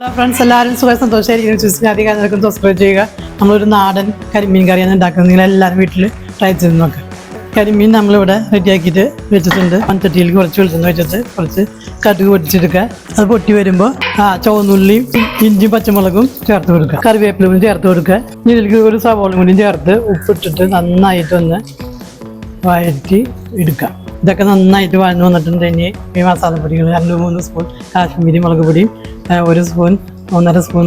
Friends എല്ലാവരും സുഖം സന്തോഷമായിരിക്കും വിശ്വസിക്കാധികം സബ്സ്ക്രൈബ് ചെയ്യുക. നമ്മളൊരു നാടൻ കരിമീൻ കറിയാണ് ഉണ്ടാക്കുന്നത്. നിങ്ങൾ എല്ലാവരും വീട്ടിൽ ട്രൈ ചെയ്ത് നോക്കുക. കരിമീൻ നമ്മളിവിടെ റെഡിയാക്കിയിട്ട് വെച്ചിട്ടുണ്ട്. മൺചട്ടിയിൽ കുറച്ച് വെളിച്ചെണ്ണ വെച്ചിട്ട് കുറച്ച് കടുക് പൊട്ടിച്ചെടുക്കുക. അത് പൊട്ടി വരുമ്പോൾ ചുവന്നുള്ളിയും ഇഞ്ചിയും പച്ചമുളകും ചേർത്ത് കൊടുക്കുക. കറിവേപ്പിലും ചേർത്ത് കൊടുക്കുക. ഇതിലേക്ക് ഒരു സവോളയും കൂടി ചേർത്ത് ഉപ്പിട്ടിട്ട് നന്നായിട്ടൊന്ന് വഴറ്റി എടുക്കുക. ഇതൊക്കെ നന്നായിട്ട് വഴന്നു വന്നിട്ടുണ്ട്. ഇനി ഈ മസാലപ്പൊടികൾ 2-3 സ്പൂൺ കാശ്മീരി മുളക് പൊടിയും 1 സ്പൂൺ 1.5 സ്പൂൺ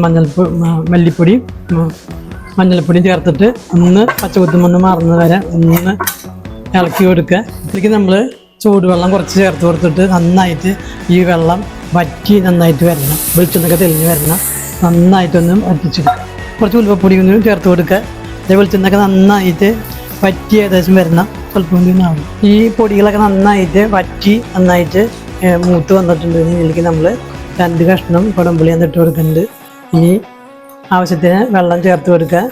മഞ്ഞൾപ്പൊടിയും ചേർത്തിട്ട് ഒന്ന് പച്ചകുത്തുമൊന്ന് മാറുന്നത് വരെ ഒന്ന് ഇളക്കി കൊടുക്കുക. ഇതിലേക്ക് നമ്മൾ ചൂടുവെള്ളം കുറച്ച് ചേർത്ത് കൊടുത്തിട്ട് നന്നായിട്ട് ഈ വെള്ളം വറ്റി നന്നായിട്ട് വരണം. വെളിച്ചെണ്ണൊക്കെ തെളിഞ്ഞ് വരണം. നന്നായിട്ടൊന്ന് വറ്റിച്ചെടുക്കുക. കുറച്ച് ഉലുവപ്പൊടി ഒന്നും ചേർത്ത് കൊടുക്കുക. വെളിച്ചെണ്ണൊക്കെ നന്നായിട്ട് വറ്റി ഏകദേശം വരണം. സ്വല്പം കൂടി ആവും. ഈ പൊടികളൊക്കെ നന്നായിട്ട് വറ്റി നന്നായിട്ട് മൂത്ത് വന്നിട്ടുണ്ട്. ഇതിലേക്ക് നമ്മൾ 2 കഷ്ണം കുടംപുളി എന്നിട്ട് കൊടുക്കുന്നുണ്ട്. ഇനി ആവശ്യത്തിന് വെള്ളം ചേർത്ത് കൊടുക്കുക.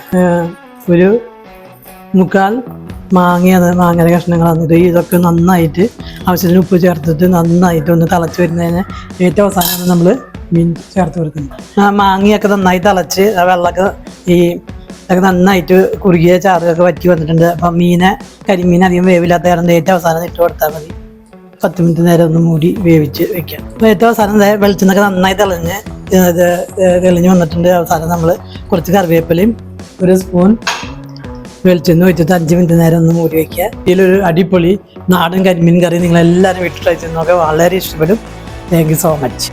ഒരു 1/4 മാങ്ങയുടെ കഷ്ണങ്ങൾ വന്നിട്ട് ഇതൊക്കെ നന്നായിട്ട് ആവശ്യത്തിന് ഉപ്പ് ചേർത്തിട്ട് നന്നായിട്ട് ഒന്ന് തിളച്ച് വരുന്നതിന് ഏറ്റവും അവസാനമാണ് നമ്മൾ മീൻ ചേർത്ത് കൊടുക്കുന്നത്. മാങ്ങയൊക്കെ നന്നായി തിളച്ച് ആ വെള്ളമൊക്കെ ഇതൊക്കെ നന്നായിട്ട് കുറുകിയ ചാറുകളൊക്കെ വറ്റി വന്നിട്ടുണ്ട്. അപ്പം കരിമീൻ അധികം വേവില്ലാത്ത കാരണം ഏറ്റവും അവസാനം ഇട്ട് കൊടുത്താൽ മതി. 10 മിനിറ്റ് നേരം ഒന്ന് മൂടി വേവിച്ച് വെക്കാം. അപ്പോൾ ഏറ്റവും അവസാനം വെളിച്ചെണ്ണൊക്കെ നന്നായി തെളിഞ്ഞ് വന്നിട്ടുണ്ട്. അവസാനം നമ്മൾ കുറച്ച് കറിവേപ്പിലയും 1 സ്പൂൺ വെളിച്ചെണ്ണ വെച്ചിട്ട് 5 മിനിറ്റ് നേരം ഒന്ന് മൂടി വയ്ക്കുക. ഇതിലൊരു അടിപൊളി നാടൻ കരിമീൻ കറി നിങ്ങളെല്ലാവരും വീട്ടിൽ ട്രൈ ചെയ്ത് നോക്കുക. വളരെ ഇഷ്ടപ്പെടും. Thank you so much.